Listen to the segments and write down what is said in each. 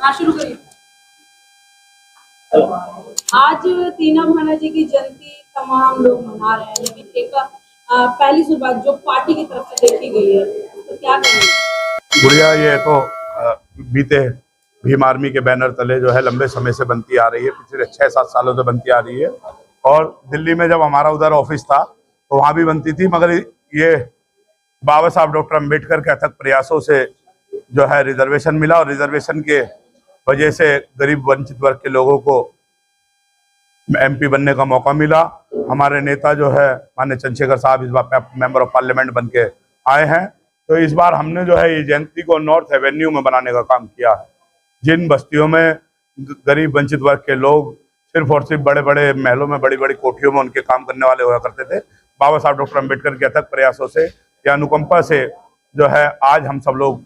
हाँ, शुरू करिए। आज दीना भाना जी की जयंती तमाम लोग मना रहे हैं, लेकिन एक पहली शुरुआत जो पार्टी की तरफ से देखी गई है, तो क्या कहेंगे? गुड़िया, ये तो बीते भीम आर्मी के बैनर तले जो है लंबे समय से बनती आ रही है, पिछले 6-7 सालों से बनती आ रही है। और दिल्ली में जब हमारा उधर ऑफिस था तो वहाँ भी बनती थी, मगर ये बाबा साहब डॉक्टर अम्बेडकर के अथक प्रयासों से जो है रिजर्वेशन मिला, और रिजर्वेशन के वजह से गरीब वंचित वर्ग के लोगों को MP बनने का मौका मिला। हमारे नेता जो है माननीय चंद्रशेखर साहब इस बार मेंबर ऑफ पार्लियामेंट बन के आए हैं, तो इस बार हमने जो है ये जयंती को नॉर्थ एवेन्यू में बनाने का काम किया है। जिन बस्तियों में गरीब वंचित वर्ग के लोग सिर्फ और सिर्फ बड़े बड़े महलों में, बड़ी बड़ी कोठियों में उनके काम करने वाले हुआ करते थे, बाबा साहब डॉक्टर अम्बेडकर के अथक प्रयासों से या अनुकंपा से जो है आज हम सब लोग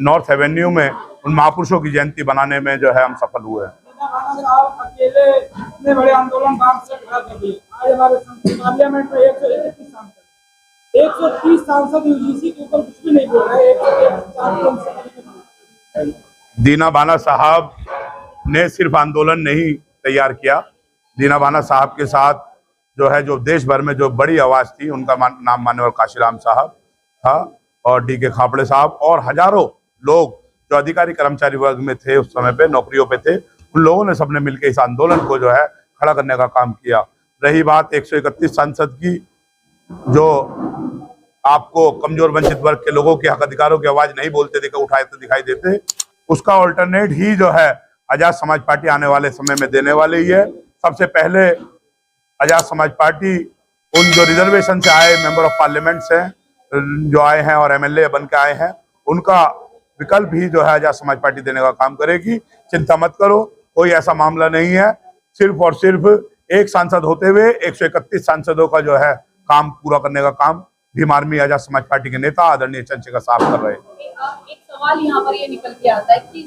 नॉर्थ एवेन्यू में उन महापुरुषों की जयंती बनाने में जो है हम सफल हुए हैं। अकेले इतने बड़े आंदोलन आज हमारे पार्लियामेंट में 130 सांसद यूजीसी के ऊपर कुछ भी नहीं बोल रहे। दीना भाना साहब ने सिर्फ आंदोलन नहीं तैयार किया, दीना भाना साहब के साथ जो है जो देश भर में जो बड़ी आवाज थी, उनका नाम मान्यवर काशीराम साहब था और DK खापड़े साहब और हजारों लोग जो अधिकारी कर्मचारी वर्ग में थे, उस समय पे नौकरियों पे थे, उन लोगों ने सबने मिलकर इस आंदोलन को जो है खड़ा करने का काम किया। रही बात 131 सांसद की, जो आपको कमजोर वंचित वर्ग के लोगों के हक अधिकारों की आवाज नहीं बोलते थे, उठाए तो दिखाई देते, उसका ऑल्टरनेट ही जो है आजाद समाज पार्टी आने वाले समय में देने वाली ही है। सबसे पहले आजाद समाज पार्टी उन जो रिजर्वेशन से आए मेंबर ऑफ पार्लियामेंट से जो आए हैं और MLA बन के आए हैं, उनका विकल्प ही जो है आजाद समाज पार्टी देने का काम करेगी। चिंता मत करो, कोई ऐसा मामला नहीं है। सिर्फ और सिर्फ एक सांसद होते हुए 131 सांसदों का जो है काम पूरा करने का काम भीम आर्मी आजाद समाज पार्टी के नेता आदरणीय चंद्रशेखर साहब कर रहे हैं। एक सवाल यहाँ पर ये निकल के आता है कि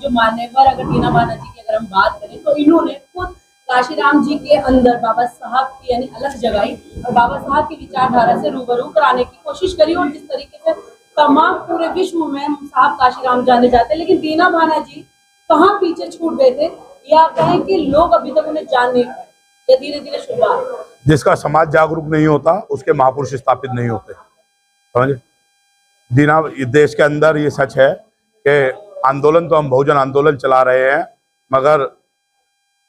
जो मान्यवर अगर दीना भाना जी की अगर हम बात करें तो इन्होंने खुद काशीराम जी के अंदर बाबा साहब की यानी अलग जगाई और बाबा साहब की विचारधारा से रूबरू कराने की कोशिश करी, और जिस तरीके से तमाम पूरे विश्व में साहब काशीराम जाने जाते हैं, लेकिन दीना भाना जी कहाँ पीछे छूट गए थे, या कहें कि लोग अभी तक उन्हें जान नहीं पाए, या धीरे धीरे शुरुआत। जिसका समाज जागरूक नहीं होता उसके महापुरुष स्थापित नहीं होते, समझे। दीना देश के अंदर ये सच है कि आंदोलन तो हम बहुजन आंदोलन चला रहे हैं, मगर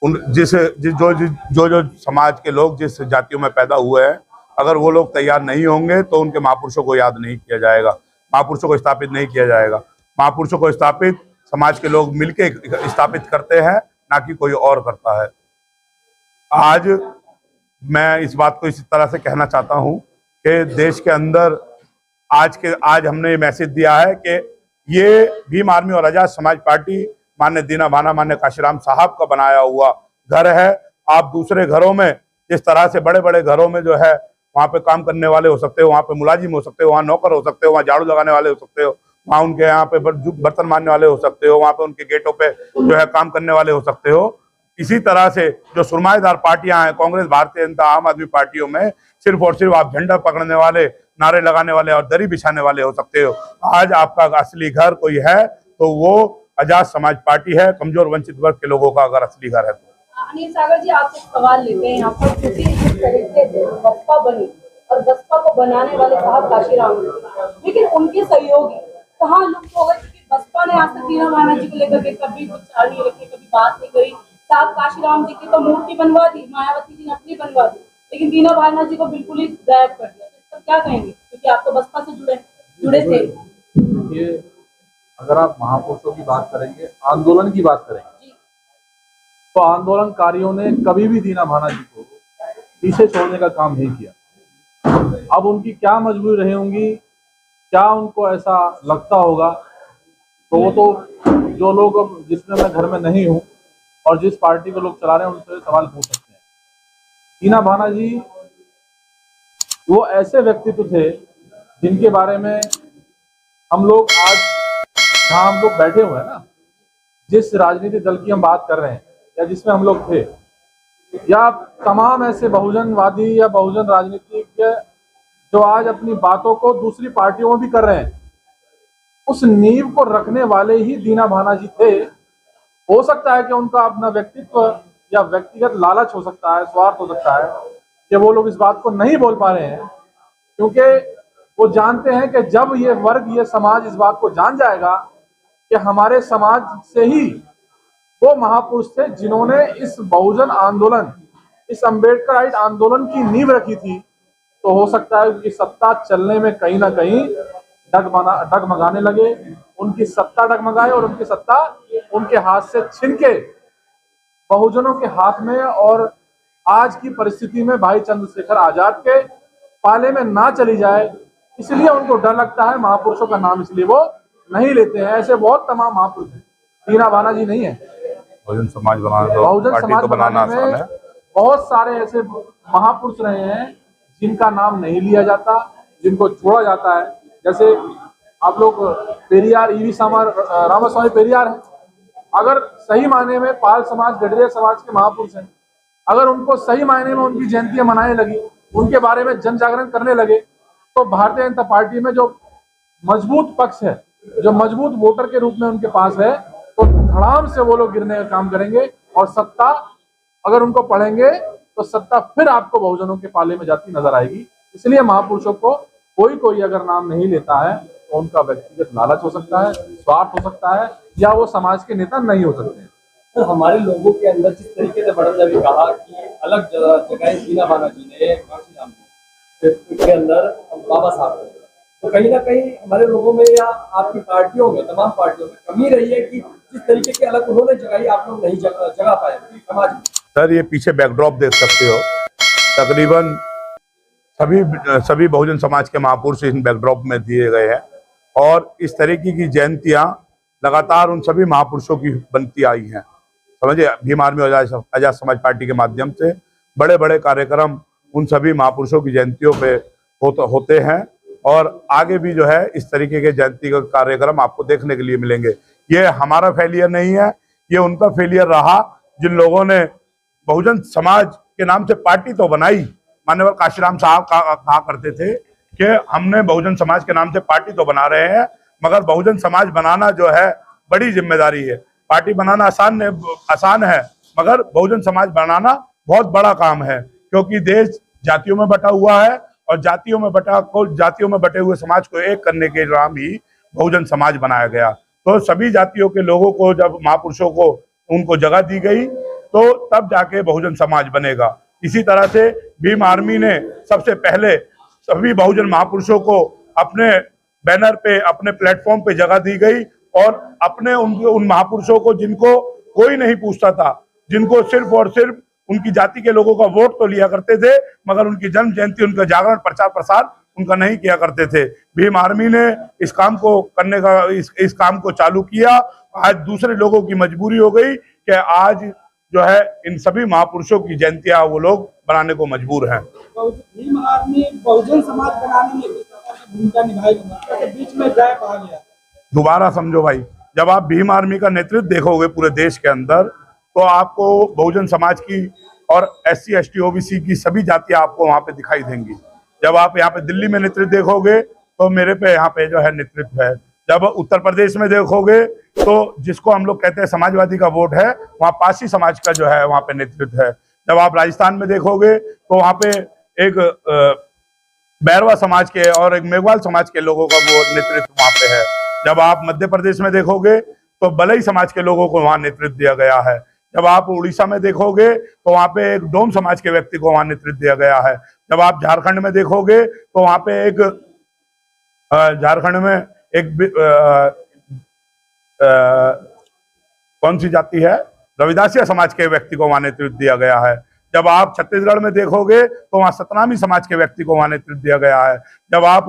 उन जो समाज के लोग जिस जातियों में पैदा हुए हैं, अगर वो लोग तैयार नहीं होंगे तो उनके महापुरुषों को याद नहीं किया जाएगा, महापुरुषों को स्थापित नहीं किया जाएगा। महापुरुषों को स्थापित समाज के लोग मिलकर स्थापित करते हैं, ना कि कोई और करता है। आज मैं इस बात को इस तरह से कहना चाहता हूं कि देश के अंदर आज हमने ये मैसेज दिया है कि ये भीम आर्मी और आजाद समाज पार्टी माननीय दीना भाना, माननीय काशीराम साहब का बनाया हुआ घर है। आप दूसरे घरों में जिस तरह से बड़े बड़े घरों में जो है वहाँ पे काम करने वाले हो सकते हो, वहाँ पे मुलाजिम हो सकते हो, वहाँ नौकर हो सकते हो, वहाँ झाड़ू लगाने वाले हो सकते हो, वहाँ उनके यहाँ पे बर्तन मारने वाले हो सकते हो, वहाँ पे उनके गेटों पे जो है काम करने वाले हो सकते हो। इसी तरह से जो सुरमाएदार पार्टियां हैं, कांग्रेस, भारतीय जनता, आम आदमी पार्टियों में सिर्फ और सिर्फ आप झंडा पकड़ने वाले, नारे लगाने वाले और दरी बिछाने वाले हो सकते हो। आज आपका असली घर कोई है तो वो आजाद समाज पार्टी है, कमजोर वंचित वर्ग के लोगों का अगर असली घर है तो। अनिल सागर जी, आपसे सवाल लेते हैं यहाँ पर, क्योंकि जिस तरीके से बसपा बनी और बसपा को बनाने वाले साहब काशीराम, लेकिन उनके सहयोगी कहाँ लुप्त हो गए, क्योंकि बसपा ने आज तक दीना भाना जी को लेकर के कभी कुछ चाल नहीं रखी, कभी बात नहीं करी। साहब काशीराम जी की तो मूर्ति बनवा दी, मायावती जी ने अपनी बनवा दी, लेकिन दीना भाना जी को बिल्कुल ही गायब कर दिया। इस पर क्या कहेंगे, क्योंकि आप तो बसपा से जुड़े थे। ये अगर आप महापुरुषों की बात करेंगे, आंदोलन की बात करेंगे, तो आंदोलनकारियों ने कभी भी दीना भाना जी को पीछे छोड़ने का काम नहीं किया। अब उनकी क्या मजबूरी रही होंगी, क्या उनको ऐसा लगता होगा, तो वो तो जो लोग अब जिसमें मैं घर में नहीं हूँ और जिस पार्टी को लोग चला रहे हैं उनसे सवाल पूछ सकते हैं। दीना भाना जी वो ऐसे व्यक्तित्व थे जिनके बारे में हम लोग आज जहाँ हम लोग बैठे हुए हैं ना, जिस राजनीतिक दल की हम बात कर रहे हैं या जिसमें हम लोग थे, या तमाम ऐसे बहुजनवादी या बहुजन राजनीतिज्ञ जो आज अपनी बातों को दूसरी पार्टियों में भी कर रहे हैं, उस नींव को रखने वाले ही दीना भाना जी थे। हो सकता है कि उनका अपना व्यक्तित्व या व्यक्तिगत लालच हो सकता है, स्वार्थ हो सकता है कि वो लोग इस बात को नहीं बोल पा रहे हैं, क्योंकि वो जानते हैं कि जब ये वर्ग, ये समाज इस बात को जान जाएगा कि हमारे समाज से ही वो महापुरुष थे जिन्होंने इस बहुजन आंदोलन, इस अम्बेडकराइट आंदोलन की नींव रखी थी, तो हो सकता है उनकी सत्ता चलने में कहीं ना कहीं डगमगाने लगे, उनकी सत्ता डगमगाए और उनकी सत्ता उनके हाथ से छिन के बहुजनों के हाथ में और आज की परिस्थिति में भाई चंद्रशेखर आजाद के पाले में ना चली जाए, इसलिए उनको डर लगता है। महापुरुषों का नाम इसलिए वो नहीं लेते हैं। ऐसे बहुत तमाम महापुरुष हैं, दीना भाना जी नहीं है। बहुजन समाज बनाना तो बहुजन पार्टी समाज तो बनाना बनाने आसान में है। बहुत सारे ऐसे महापुरुष रहे हैं जिनका नाम नहीं लिया जाता, जिनको छोड़ा जाता है। जैसे आप लोग पेरियार, ईवी रामास्वामी पेरियार हैं, अगर सही मायने में पाल समाज, गडरिया समाज के महापुरुष हैं, अगर उनको सही मायने में उनकी जयंतियां मनाने लगी, उनके बारे में जन जागरण करने लगे, तो भारतीय जनता पार्टी में जो मजबूत पक्ष है, जो मजबूत वोटर के रूप में उनके पास है, तो धड़ाम से वो लोग गिरने का काम करेंगे और सत्ता अगर उनको पढ़ेंगे तो सत्ता फिर आपको बहुजनों के पाले में जाती नजर आएगी। इसलिए महापुरुषों को कोई अगर नाम नहीं लेता है तो उनका व्यक्तिगत लालच हो सकता है, स्वार्थ हो सकता है, या वो समाज के नेता नहीं हो सकते हैं। तो हमारे लोगों के अंदर जिस तरीके से बड़न ने भी कहा कि अलग जगह दीना भाना जी ने काशीराम के अंदर बाबा साहब ने, तो कहीं ना कहीं हमारे लोगों में या आपकी पार्टियों में, तमाम पार्टियों में कमी रही है कि जिस तरीके की अलग उन्होंने जगाई आप लोग नहीं जगा पाए समाज में। सर ये पीछे बैकड्रॉप देख सकते हो, तकरीबन सभी बहुजन समाज के महापुरुष इन बैकड्रॉप में दिए गए हैं और इस तरीके की जयंतियां लगातार उन सभी महापुरुषों की बनती आई हैं। समझिए, भीम आर्मी आजाद समाज पार्टी के माध्यम से बड़े बड़े कार्यक्रम उन सभी महापुरुषों की जयंतियों पे होते हैं और आगे भी जो है इस तरीके के जयंती का कार्यक्रम आपको देखने के लिए मिलेंगे। ये हमारा फेलियर नहीं है, ये उनका फेलियर रहा जिन लोगों ने बहुजन समाज के नाम से पार्टी तो बनाई। माननीय काशीराम साहब कहा करते थे कि हमने बहुजन समाज के नाम से पार्टी तो बना रहे हैं, मगर बहुजन समाज बनाना जो है बड़ी जिम्मेदारी है। पार्टी बनाना आसान है, मगर बहुजन समाज बनाना बहुत बड़ा काम है, क्योंकि देश जातियों में बटा हुआ है और जातियों में बटे हुए समाज को एक करने के नाम ही बहुजन समाज बनाया गया। तो सभी जातियों के लोगों को जब महापुरुषों को उनको जगह दी गई तो तब जाके बहुजन समाज बनेगा। इसी तरह से भीम आर्मी ने सबसे पहले सभी बहुजन महापुरुषों को अपने बैनर पे, अपने प्लेटफॉर्म पे जगह दी गई और अपने उन महापुरुषों को जिनको कोई नहीं पूछता था, जिनको सिर्फ और सिर्फ उनकी जाति के लोगों का वोट तो लिया करते थे, मगर उनकी जन्म जयंती, उनका जागरण, प्रचार प्रसार उनका नहीं किया करते थे। भीम आर्मी ने इस काम को करने का इस काम को चालू किया। आज दूसरे लोगों की मजबूरी हो गई कि आज जो है इन सभी महापुरुषों की जयंतियां वो लोग बनाने को मजबूर हैं। भीम आर्मी बहुजन समाज बनाने में किस तरह की भूमिका निभाएगी? बीच में गैप आ गया। दोबारा समझो भाई, जब आप भीम आर्मी का नेतृत्व देखोगे पूरे देश के अंदर, तो आपको बहुजन समाज की और SC ST OBC की सभी जातियां आपको वहां पे दिखाई देंगी। जब आप यहाँ पे दिल्ली में नेतृत्व देखोगे तो मेरे पे यहाँ पे जो है नेतृत्व है। जब उत्तर प्रदेश में देखोगे तो जिसको हम लोग कहते हैं समाजवादी का वोट है, वहाँ पारसी समाज का जो है वहाँ पे नेतृत्व है। जब आप राजस्थान में देखोगे तो वहाँ पे एक बैरवा समाज के और एक मेघवाल समाज के लोगों का वो नेतृत्व वहाँ पे है। जब आप मध्य प्रदेश में देखोगे तो बलई समाज के लोगों को वहाँ नेतृत्व दिया गया है। जब आप उड़ीसा में देखोगे तो वहाँ पे एक डोम समाज के व्यक्ति को वहाँ नेतृत्व दिया गया है। जब आप झारखंड में देखोगे तो वहाँ पे एक झारखंड में एक कौन सी जाति है, रविदासिया समाज के व्यक्ति को वहाँ नेतृत्व दिया गया है। जब आप छत्तीसगढ़ में देखोगे तो वहाँ सतनामी समाज के व्यक्ति को वहाँ नेतृत्व दिया गया है। जब आप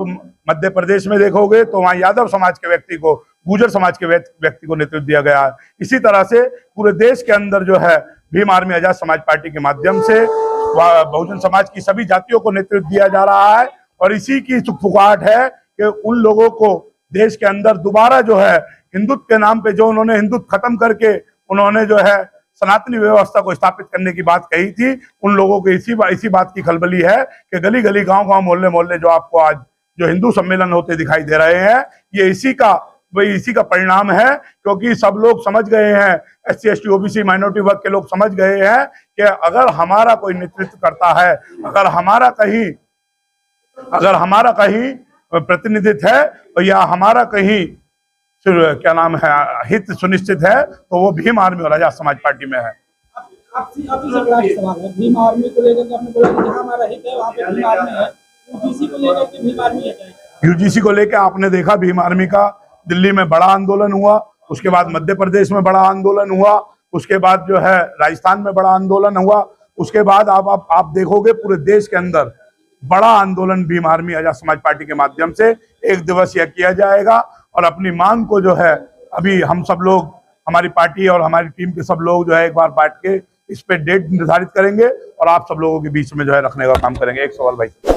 मध्य प्रदेश में देखोगे तो वहाँ यादव समाज के व्यक्ति को, गुर्जर समाज के व्यक्ति को नेतृत्व दिया गया है। इसी तरह से पूरे देश के अंदर जो है भीम आर्मी आजाद समाज पार्टी के माध्यम से बहुजन समाज की सभी जातियों को नेतृत्व दिया जा रहा है और इसी की फुफुकाहट है कि उन लोगों को देश के अंदर दोबारा जो है हिंदुत्व के नाम पे, जो उन्होंने हिंदुत्व खत्म करके उन्होंने जो है सनातनी व्यवस्था को स्थापित करने की बात कही थी, उन लोगों को इसी बात की खलबली है कि गली गली, गांव गांव, मोहल्ले मोहल्ले जो आपको आज जो हिंदू सम्मेलन होते दिखाई दे रहे हैं, ये इसी का वही इसी का परिणाम है, क्योंकि सब लोग समझ गए हैं, SC ST OBC माइनॉरिटी वर्ग के लोग समझ गए हैं कि अगर हमारा कोई नेतृत्व करता है, अगर हमारा कहीं प्रतिनिधित्व है या हमारा कहीं क्या नाम है हित सुनिश्चित है, तो वो भीम आर्मी और आजाद समाज पार्टी में है। आपसे बड़ा सवाल है, भीम आर्मी को लेकर के आपने बोला कि जहाँ हमारा हित है वहाँ पे भीम आर्मी है, UGC को लेकर के भीम आर्मी है क्या? UGC को लेकर आपने देखा भीम आर्मी का दिल्ली में बड़ा आंदोलन हुआ, उसके बाद मध्य प्रदेश में बड़ा आंदोलन हुआ, उसके बाद जो है राजस्थान में बड़ा आंदोलन हुआ, उसके बाद आप देखोगे पूरे देश के अंदर बड़ा आंदोलन भीम आर्मी आजाद समाज पार्टी के माध्यम से एक दिवसीय किया जाएगा। और अपनी मांग को जो है अभी हम सब लोग, हमारी पार्टी और हमारी टीम के सब लोग जो है एक बार बैठ के इस पे डेट निर्धारित करेंगे और आप सब लोगों के बीच में जो है रखने का काम करेंगे। एक सवाल भाई।